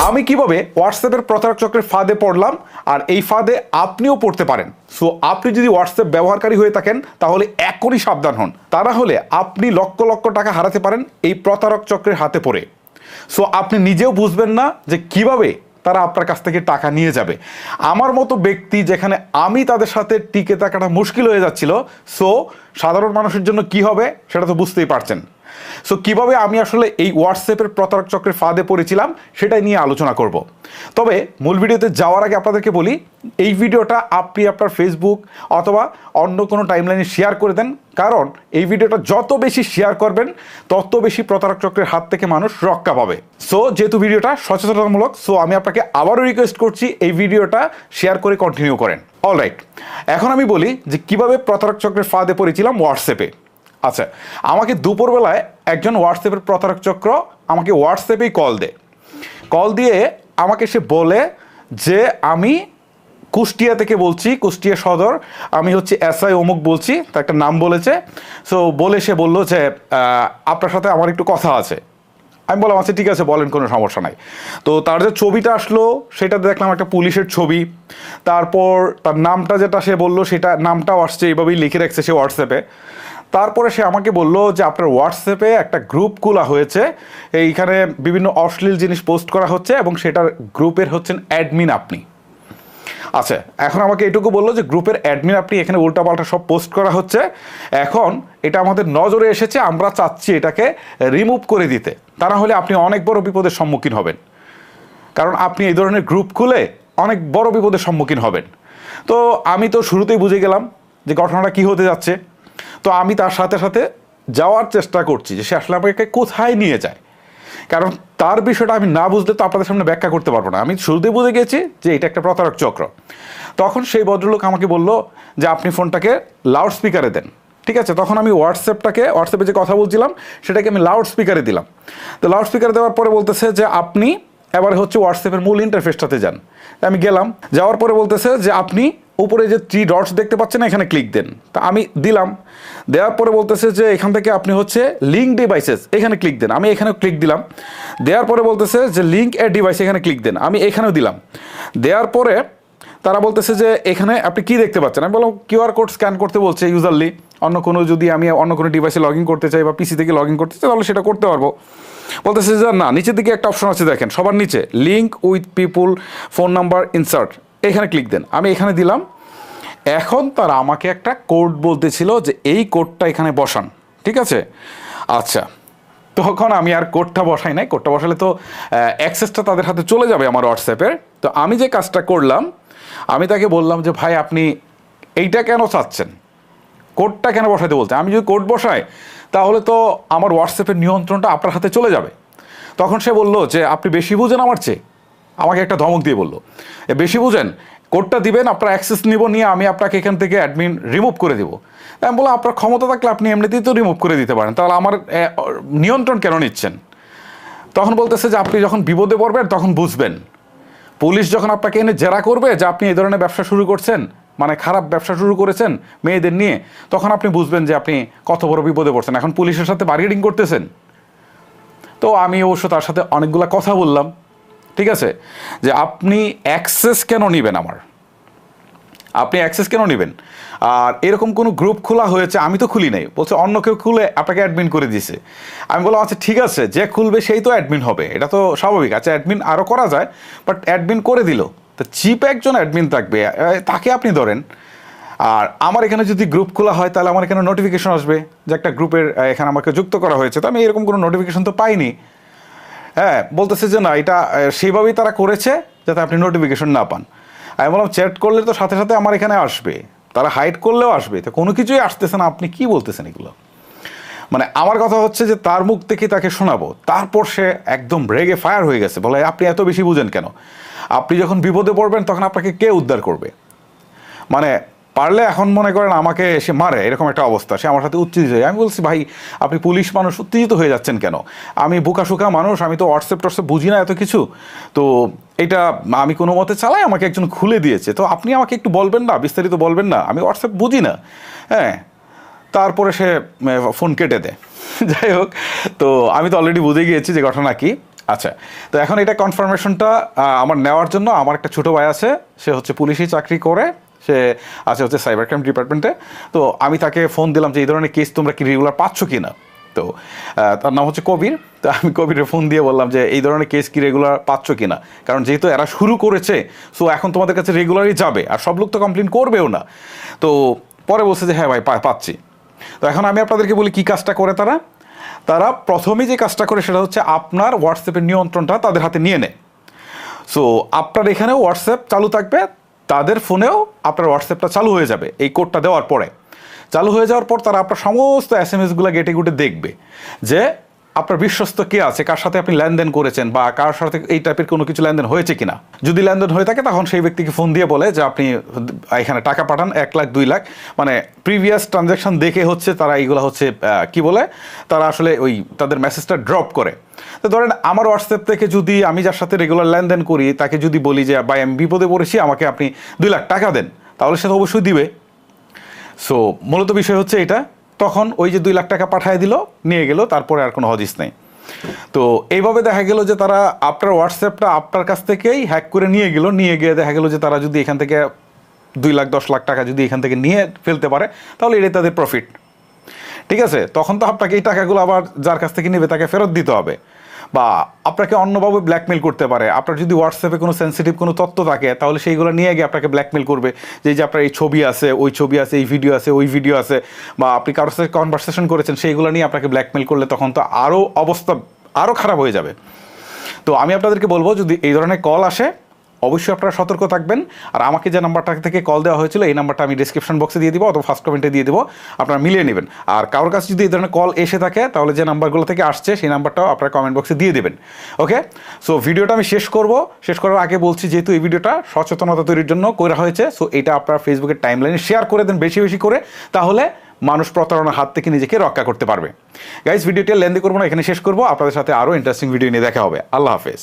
আমি কিভাবে হোয়াটসঅ্যাপের প্রতারক চক্রের ফাঁদে পড়লাম আর এই ফাঁদে আপনিও পড়তে পারেন। সো আপনি যদি হোয়াটসঅ্যাপ ব্যবহারকারী হয়ে থাকেন তাহলে এখনই সাবধান হন, তা না হলে আপনি লক্ষ লক্ষ টাকা হারাতে পারেন এই প্রতারক চক্রের হাতে পড়ে। সো আপনি নিজেও বুঝবেন না যে কিভাবে তারা আপনার কাছ থেকে টাকা নিয়ে যাবে। আমার মতো ব্যক্তি যেখানে আমি তাদের সাথে টিকে থাকাটা মুশকিল হয়ে যাচ্ছিল, সো সাধারণ মানুষের জন্য কি হবে সেটা তো বুঝতেই পারছেন। সো কিভাবে আমি আসলে এই হোয়াটসঅ্যাপের প্রতারক চক্রের ফাঁদে পড়েছিলাম সেটাই নিয়ে আলোচনা করব। তবে মূল ভিডিওতে যাওয়ার আগে আপনাদেরকে বলি, এই ভিডিওটা আপনি আপনার ফেসবুক অথবা অন্য কোনো টাইমলাইনে শেয়ার করে দেন, কারণ এই ভিডিওটা যত বেশি শেয়ার করবেন তত বেশি প্রতারক চক্রের হাত থেকে মানুষ রক্ষা পাবে। সো যেহেতু ভিডিওটা সচেতনতামূলক, সো আমি আপনাকে আবারও রিকোয়েস্ট করছি এই ভিডিওটা শেয়ার করে কন্টিনিউ করেন। অলরাইট, এখন আমি বলি যে কিভাবে প্রতারক চক্রের ফাঁদে পড়েছিলাম হোয়াটসঅ্যাপে। আচ্ছা, আমাকে দুপুরবেলায় একজন হোয়াটসঅ্যাপের প্রতারক চক্র আমাকে হোয়াটসঅ্যাপেই কল দিয়ে আমাকে সে বলে যে আমি কুষ্টিয়া থেকে বলছি, কুষ্টিয়া সদর, আমি হচ্ছে SI অমুক বলছি, তার একটা নাম বলেছে। সো বলে সে বললো যে আপনার সাথে আমার একটু কথা আছে। আমি বললাম আচ্ছা ঠিক আছে বলেন, কোনো সমস্যা নাই। তো তার যে ছবিটা আসলো সেটাতে দেখলাম একটা পুলিশের ছবি, তারপর তার নামটা যেটা সে বললো সেটা নামটাও আসছে, এইভাবেই লিখে রাখছে সে হোয়াটসঅ্যাপে। তারপরে সে আমাকে বললো যে আপনার হোয়াটসঅ্যাপে একটা গ্রুপ খোলা হয়েছে, এইখানে বিভিন্ন অশ্লীল জিনিস পোস্ট করা হচ্ছে এবং সেটার গ্রুপের হচ্ছেন অ্যাডমিন আপনি। আচ্ছা, এখন আমাকে এটুকু বললো যে গ্রুপের অ্যাডমিন আপনি, এখানে উল্টাপাল্টা সব পোস্ট করা হচ্ছে, এখন এটা আমাদের নজরে এসেছে, আমরা চাচ্ছি এটাকে রিমুভ করে দিতে, তা না হলে আপনি অনেক বড় বিপদের সম্মুখীন হবেন, কারণ আপনি এই ধরনের গ্রুপ খুলে অনেক বড় বিপদের সম্মুখীন হবেন। তো আমি তো শুরুতেই বুঝে গেলাম যে ঘটনাটা কী হতে যাচ্ছে। তো আমি তার সাথে সাথে যাওয়ার চেষ্টা করছি যে সে আসলে আমাকে কোথায় নিয়ে যায়, কারণ তার বিষয়টা আমি না বুঝলে তো আপনাদের সামনে ব্যাখ্যা করতে পারবো না। আমি শুরুতেই বুঝে গেছি যে এটা একটা প্রতারক চক্র। তখন সেই ভদ্রলোক আমাকে বলল যে আপনি ফোনটাকে লাউড স্পিকারে দেন। ঠিক আছে, তখন আমি হোয়াটসঅ্যাপে যে কথা বলছিলাম সেটাকে আমি লাউড স্পিকারে দিলাম। তো লাউড স্পিকারে দেওয়ার পরে বলতেছে যে আপনি এবারে হচ্ছে হোয়াটসঅ্যাপের মূল ইন্টারফেসটাতে যান। আমি গেলাম, যাওয়ার পরে বলতেছে যে আপনি উপরে যে 3 ডটস দেখতে পাচ্ছেন এখানে ক্লিক দেন। তা আমি দিলাম, দেওয়ার পরে বলতেছে যে এখান থেকে আপনি হচ্ছে লিঙ্ক ডিভাইসেস এখানে ক্লিক দেন। আমি এখানেও ক্লিক দিলাম। দেওয়ার পরে বলতেছে যে লিঙ্ক এ ডিভাইস এখানে ক্লিক দেন। আমি এখানেও দিলাম। দেওয়ার পরে তারা বলতেছে যে এখানে আপনি কি দেখতে পাচ্ছেন। আমি বললাম QR কোড স্ক্যান করতে বলছে ইউজারলি, অন্য কোনো যদি আমি অন্য কোনো ডিভাইসে লগ ইন করতে চাই বা PC থেকে লগ ইন করতে চাই তাহলে সেটা করতে পারবো। বলতেছে যে না, নিচের দিকে একটা অপশন আছে দেখেন, সবার নিচে link with people phone number insert, এখানে ক্লিক দেন। আমি এখানে দিলাম। এখন তারা আমাকে একটা কোড বলতেছিল যে এই কোডটা এখানে বসান। ঠিক আছে, আচ্ছা, তখন আমি আর কোডটা বসাই নাই। কোডটা বসালে তো অ্যাক্সেসটা তাদের হাতে চলে যাবে আমার হোয়াটসঅ্যাপের। তো আমি যে কাজটা করলাম, আমি তাকে বললাম যে ভাই আপনি এইটা কেন চাচ্ছেন, কোডটা কেন বসাইতে বলতে, আমি যদি কোড বসাই তাহলে তো আমার হোয়াটসঅ্যাপের নিয়ন্ত্রণটা আপনার হাতে চলে যাবে। তখন সে বললো যে আপনি বেশি বুঝেন আমার চেয়ে, আমাকে একটা ধমক দিয়ে বললো বেশি বুঝেন, কোডটা দিবেন, আপনার অ্যাক্সেস নিয়ে আমি আপনাকে এখান থেকে অ্যাডমিন রিমুভ করে দেবো। আমি বললাম আপনার ক্ষমতা থাকলে আপনি এমনিতেই তো রিমুভ করে দিতে পারেন, তাহলে আমার নিয়ন্ত্রণ কেন নিচ্ছেন। তখন বলতেছে যে আপনি যখন বিপদে পড়বেন তখন বুঝবেন, পুলিশ যখন আপনাকে এনে জেরা করবে যে আপনি এই ধরনের ব্যবসা শুরু করছেন, মানে খারাপ ব্যবসা শুরু করেছেন মেয়েদের নিয়ে, তখন আপনি বুঝবেন যে আপনি কত বড় বিপদে পড়ছেন। এখন পুলিশের সাথে বার্গেনিং করতেছেন। তো আমি অবশ্য তার সাথে অনেকগুলা কথা বললাম। ঠিক আছে, যে আপনি অ্যাক্সেস কেন নেবেন, আপনি অ্যাক্সেস কেন নেবেন, আর এরকম কোনো গ্রুপ খোলা হয়েছে আমি তো খুলি নাই, বলছে অন্য কেউ খুলে আপনাকে অ্যাডমিন করে দিয়েছে। আমি বললাম আচ্ছা ঠিক আছে, যে খুলবে সেই তো অ্যাডমিন হবে, এটা তো স্বাভাবিক। আচ্ছা অ্যাডমিন আরও করা যায়, বাট অ্যাডমিন করে দিল, তো চিপ একজন অ্যাডমিন থাকবে, তাকে আপনি ধরেন। আর আমার এখানে যদি গ্রুপ খোলা হয় তাহলে আমার এখানে নোটিফিকেশন আসবে যে একটা গ্রুপের এখানে আমাকে যুক্ত করা হয়েছে, তো আমি এরকম কোনো নোটিফিকেশন তো পাইনি। হ্যাঁ, বলতেছে যে না, এটা সেইভাবেই তারা করেছে যাতে আপনি নোটিফিকেশন না পান। আমি বললাম চ্যাট করলে তো সাথে সাথে আমার এখানে আসবে, তারা হাইড করলেও আসবে, তো কোনো কিছুই আসতেছে না, আপনি কি বলতেছেন এগুলো। মানে আমার কথা হচ্ছে যে তার মুখ থেকে তাকে শোনাবো। তারপর সে একদম রেগে ফায়ার হয়ে গেছে, বলে আপনি এত বেশি বুঝেন কেন, আপনি যখন বিপদে পড়বেন তখন আপনাকে কে উদ্ধার করবে। মানে পারলে এখন মনে করেন আমাকে এসে মারে, এরকম একটা অবস্থা। সে আমার সাথে উত্তেজিত হয়ে, আমি বলছি ভাই আপনি পুলিশ মানুষ, উত্তেজিত হয়ে যাচ্ছেন কেন, আমি বোকাশোকা মানুষ, আমি তো হোয়াটসঅ্যাপ বুঝি না এত কিছু, তো এটা আমি কোনো মতে চালাই, আমাকে একজন খুলে দিয়েছে, তো আপনি আমাকে একটু বলবেন না, বিস্তারিত বলবেন না, আমি হোয়াটসঅ্যাপ বুঝি না। হ্যাঁ, তারপরে সে ফোন কেটে দেয়। যাই হোক, তো আমি তো অলরেডি বুঝে গিয়েছি যে ঘটনা কি। আচ্ছা, তো এখন এটা কনফার্মেশনটা আমার নেওয়ার জন্য আমার একটা ছোটো ভাই আছে, সে হচ্ছে পুলিশি চাকরি করে, সে আছে হচ্ছে সাইবার ক্রাইম ডিপার্টমেন্টে। তো আমি তাকে ফোন দিলাম যে এই ধরনের কেস তোমরা কি রেগুলার পাচ্ছ কি না। তো তার নাম হচ্ছে কবির। তো আমি কবিরের ফোন দিয়ে বললাম যে এই ধরনের কেস কি রেগুলার পাচ্ছ কি না, কারণ যেহেতু এরা শুরু করেছে সো এখন তোমাদের কাছে রেগুলারই যাবে, আর সব লোক তো কমপ্লেন করবেও না। তো পরে বলছে যে হ্যাঁ ভাই পাচ্ছি। তো এখন আমি আপনাদেরকে বলি কী কাজটা করে তারা। তারা প্রথমে যে কাজটা করে সেটা হচ্ছে আপনার হোয়াটসঅ্যাপের নিয়ন্ত্রণটা তাদের হাতে নিয়ে নেয়। সো আপনার এখানেও হোয়াটসঅ্যাপ চালু থাকবে, তাদের ফোনেও আপনার হোয়াটসঅ্যাপটা চালু হয়ে যাবে এই কোডটা দেওয়ার পরে। চালু হয়ে যাওয়ার পর তারা আপনার সমস্ত SMS-গুলো গেটে গুটে দেখবে যে আপনার বিশ্বস্ত কে আছে, কার সাথে আপনি লেনদেন করেছেন বা কার সাথে এই টাইপের কোনো কিছু লেনদেন হয়েছে কিনা। যদি লেনদেন হয়ে থাকে তখন সেই ব্যক্তিকে ফোন দিয়ে বলে যে আপনি এখানে টাকা পাঠান 1 লাখ 2 লাখ, মানে প্রিভিয়াস ট্রানজ্যাকশন দেখে হচ্ছে তারা এইগুলো হচ্ছে কি বলে, তারা আসলে ওই তাদের মেসেজটা ড্রপ করে। তো ধরেন আমার হোয়াটসঅ্যাপ থেকে যদি আমি যার সাথে রেগুলার লেনদেন করি তাকে যদি বলি যে ভাই আমি বিপদে পড়েছি, আমাকে আপনি 2 লাখ টাকা দেন, তাহলে সে তো অবশ্যই দিবে। সো মূলত বিষয় হচ্ছে এটা, তখন ওই যে 2 লাখ টাকা পাঠিয়ে দিল, নিয়ে গেল, তারপরে আর কোনো হদিস নেই। তো এইভাবে দেখা গেল যে তারা আপনার হোয়াটসঅ্যাপটা আপনার কাছ থেকেই হ্যাক করে নিয়ে গিয়ে দেখা গেল যে তারা যদি এখান থেকে 2 লাখ 10 লাখ টাকা যদি এখান থেকে নিয়ে ফেলতে পারে তাহলে এটাই তাদের প্রফিট। ঠিক আছে, তখন তো আপনাকে এই টাকাগুলো আবার যার কাছ থেকে নেবে তাকে ফেরত দিতে হবে, বা আপনাকে অন্যভাবে ব্ল্যাকমেল করতে পারে। আপনার যদি হোয়াটসঅ্যাপে কোনো সেন্সিটিভ কোনো তথ্য থাকে তাহলে সেইগুলো নিয়ে গিয়ে আপনাকে ব্ল্যাকমেল করবে যে আপনার এই ছবি আছে, ওই ছবি আছে, এই ভিডিও আছে, ওই ভিডিও আছে, বা আপনি কারোর সাথে কনভারসেশন করেছেন সেইগুলো নিয়ে আপনাকে ব্ল্যাকমেল করলে তখন তো আরও অবস্থা আরও খারাপ হয়ে যাবে। তো আমি আপনাদেরকে বলবো যদি এই ধরনের কল আসে অবশ্যই আপনারা সতর্ক থাকবেন। আর আমাকে যে নাম্বারটা থেকে কল দেওয়া হয়েছিল এই নাম্বারটা আমি ডিসক্রিপশন বক্সে দিয়ে দিব অথবা ফার্স্ট কমেন্টে দিয়ে দেবো, আপনারা মিলিয়ে নেবেন। আর কারোর কাছে যদি এই ধরনের কল এসে থাকে তাহলে যে নাম্বারগুলো থেকে আসছে সেই নাম্বারটাও আপনারা কমেন্ট বক্সে দিয়ে দেবেন। ওকে, সো ভিডিওটা আমি শেষ করার আগে বলছি যেহেতু এই ভিডিওটা সচেতনতা তৈরির জন্য করা হয়েছে, সো এটা আপনারা ফেসবুকের টাইমলাইনে শেয়ার করে দেন বেশি বেশি করে, তাহলে মানুষ প্রতারণার হাত থেকে নিজেকে রক্ষা করতে পারবে। গাইস, ভিডিওটি লেন্দি করবো না, এখানে শেষ করবো। আপনাদের সাথে আরও ইন্টারেস্টিং ভিডিও নিয়ে দেখা হবে। আল্লাহ হাফেজ।